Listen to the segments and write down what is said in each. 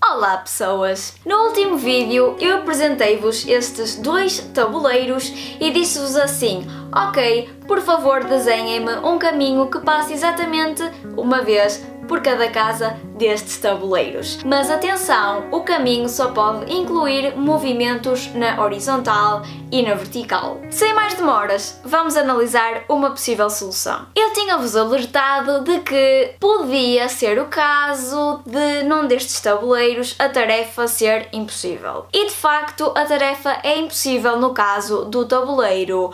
Olá pessoas! No último vídeo eu apresentei-vos estes dois tabuleiros e disse-vos assim: ok, por favor desenhem-me um caminho que passe exatamente uma vez por cada casa destes tabuleiros. Mas atenção, o caminho só pode incluir movimentos na horizontal e na vertical. Sem mais demoras, vamos analisar uma possível solução. Eu tinha-vos alertado de que podia ser o caso de num destes tabuleiros a tarefa ser impossível. E de facto a tarefa é impossível no caso do tabuleiro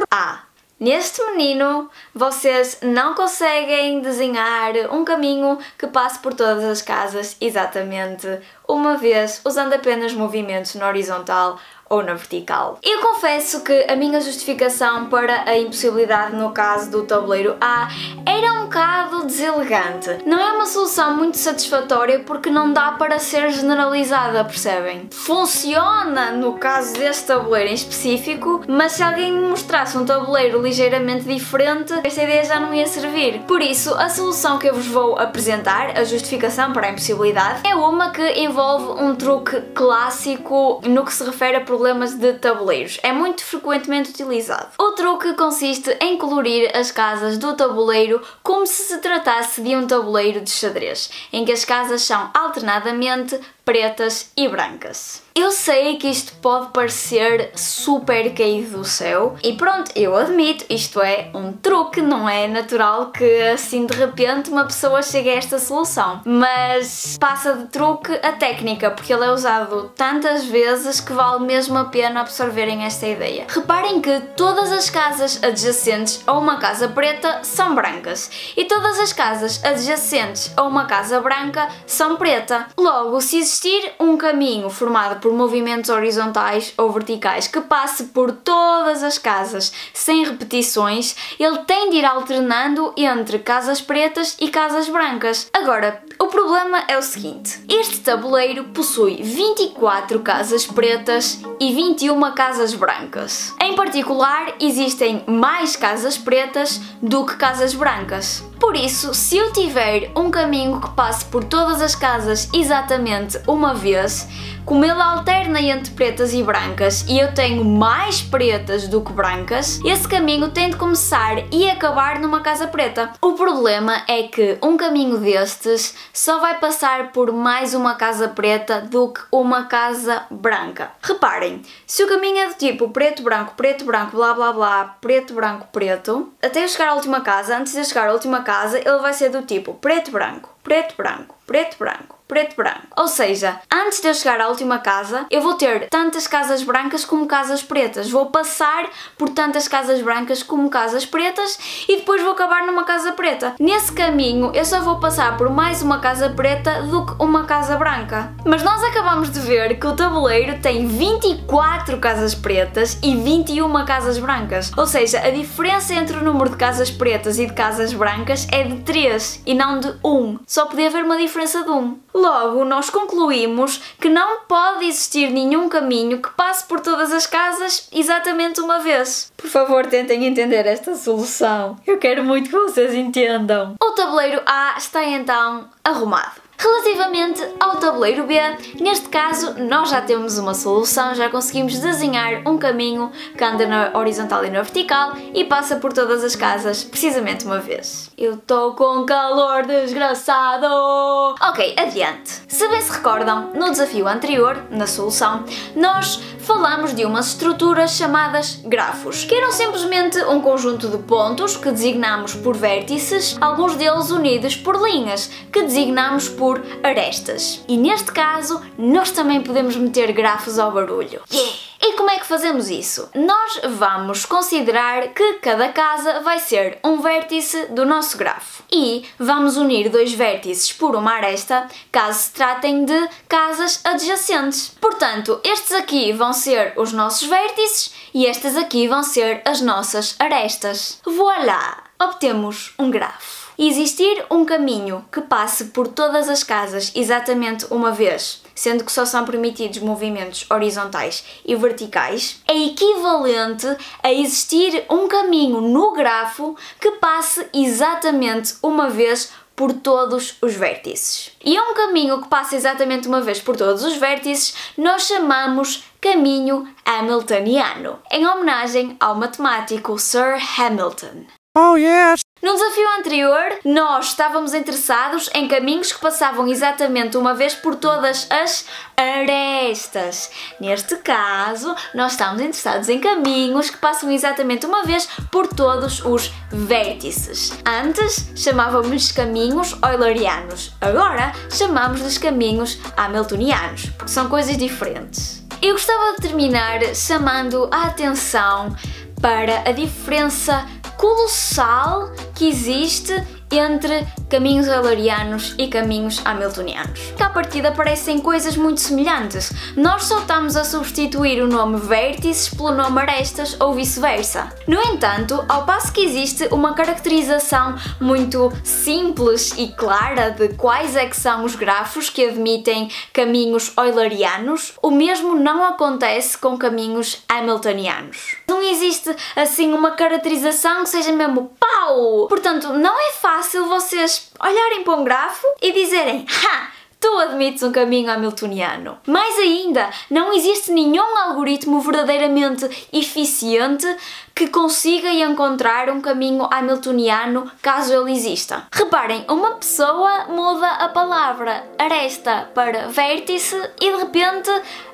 A. Neste menino, vocês não conseguem desenhar um caminho que passe por todas as casas exatamente uma vez, usando apenas movimentos na horizontal ou na vertical. Eu confesso que a minha justificação para a impossibilidade no caso do tabuleiro A era um bocado deselegante. Não é uma solução muito satisfatória porque não dá para ser generalizada, percebem? Funciona no caso deste tabuleiro em específico, mas se alguém me mostrasse um tabuleiro ligeiramente diferente, esta ideia já não ia servir. Por isso, a solução que eu vos vou apresentar, a justificação para a impossibilidade, é uma que envolve um truque clássico no que se refere a problemas de tabuleiros. É muito frequentemente utilizado. O truque consiste em colorir as casas do tabuleiro como se tratasse de um tabuleiro de xadrez, em que as casas são alternadamente pretas e brancas. Eu sei que isto pode parecer super caído do céu e pronto, eu admito, isto é um truque, não é natural que assim de repente uma pessoa chegue a esta solução, mas passa de truque a técnica, porque ele é usado tantas vezes que vale mesmo a pena absorverem esta ideia. Reparem que todas as casas adjacentes a uma casa preta são brancas e todas as casas adjacentes a uma casa branca são preta. Logo, se existir um caminho formado por movimentos horizontais ou verticais que passe por todas as casas sem repetições, ele tem de ir alternando entre casas pretas e casas brancas. Agora, o problema é o seguinte: este tabuleiro possui 24 casas pretas e 21 casas brancas. Em particular, existem mais casas pretas do que casas brancas. Por isso, se eu tiver um caminho que passe por todas as casas exatamente uma vez, como ele alterna entre pretas e brancas e eu tenho mais pretas do que brancas, esse caminho tem de começar e acabar numa casa preta. O problema é que um caminho destes só vai passar por mais uma casa preta do que uma casa branca. Reparem, se o caminho é do tipo preto, branco, blá blá blá, preto, branco, preto, até eu chegar à última casa, antes de eu chegar à última casa, ele vai ser do tipo preto, branco, preto, branco, preto, branco, preto, branco. Ou seja, antes de eu chegar à última casa, eu vou ter tantas casas brancas como casas pretas. Vou passar por tantas casas brancas como casas pretas e depois vou acabar numa casa preta. Nesse caminho, eu só vou passar por mais uma casa preta do que uma casa branca. Mas nós acabamos de ver que o tabuleiro tem 24 casas pretas e 21 casas brancas. Ou seja, a diferença entre o número de casas pretas e de casas brancas é de 3 e não de 1. Só podia haver uma diferença de 1. Logo, nós concluímos que não pode existir nenhum caminho que passe por todas as casas exatamente uma vez. Por favor, tentem entender esta solução. Eu quero muito que vocês entendam. O tabuleiro A está então arrumado. Relativamente ao tabuleiro B, neste caso nós já temos uma solução, já conseguimos desenhar um caminho que anda na horizontal e na vertical e passa por todas as casas precisamente uma vez. Eu estou com calor desgraçado! Ok, adiante. Se bem se recordam, no desafio anterior, na solução, nós falamos de umas estruturas chamadas grafos, que eram simplesmente um conjunto de pontos que designamos por vértices, alguns deles unidos por linhas, que designamos por arestas. E neste caso, nós também podemos meter grafos ao barulho. Yeah! E como é que fazemos isso? Nós vamos considerar que cada casa vai ser um vértice do nosso grafo e vamos unir dois vértices por uma aresta, caso se tratem de casas adjacentes. Portanto, estes aqui vão ser os nossos vértices e estas aqui vão ser as nossas arestas. Voilà! Obtemos um grafo. Existir um caminho que passe por todas as casas exatamente uma vez, sendo que só são permitidos movimentos horizontais e verticais, é equivalente a existir um caminho no grafo que passe exatamente uma vez por todos os vértices. E a um caminho que passa exatamente uma vez por todos os vértices, nós chamamos caminho hamiltoniano, em homenagem ao matemático Sir Hamilton. Oh, yes! No desafio anterior, nós estávamos interessados em caminhos que passavam exatamente uma vez por todas as arestas. Neste caso, nós estamos interessados em caminhos que passam exatamente uma vez por todos os vértices. Antes chamávamos caminhos eulerianos, agora chamamos-lhes caminhos hamiltonianos, porque são coisas diferentes. Eu gostava de terminar chamando a atenção para a diferença colossal que existe entre caminhos eulerianos e caminhos hamiltonianos, que à partida parecem coisas muito semelhantes. Nós só estamos a substituir o nome vértices pelo nome arestas ou vice-versa. No entanto, ao passo que existe uma caracterização muito simples e clara de quais é que são os grafos que admitem caminhos eulerianos, o mesmo não acontece com caminhos hamiltonianos. Não existe assim uma caracterização que seja mesmo pau! Portanto, não é fácil vocês olharem para um grafo e dizerem "Ha! Tu admites um caminho hamiltoniano". Mais ainda, não existe nenhum algoritmo verdadeiramente eficiente que consiga encontrar um caminho hamiltoniano caso ele exista. Reparem, uma pessoa muda a palavra aresta para vértice e de repente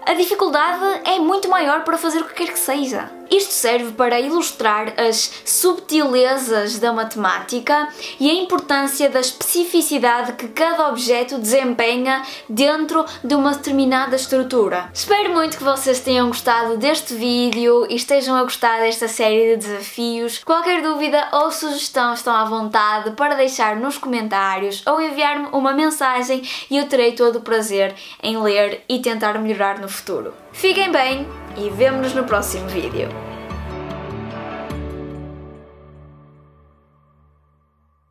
a dificuldade é muito maior para fazer o que quer que seja. Isto serve para ilustrar as subtilezas da matemática e a importância da especificidade que cada objeto desempenha dentro de uma determinada estrutura. Espero muito que vocês tenham gostado deste vídeo e estejam a gostar desta série de desafios. Qualquer dúvida ou sugestão estão à vontade para deixar nos comentários ou enviar-me uma mensagem e eu terei todo o prazer em ler e tentar melhorar no futuro. Fiquem bem e vemo-nos no próximo vídeo.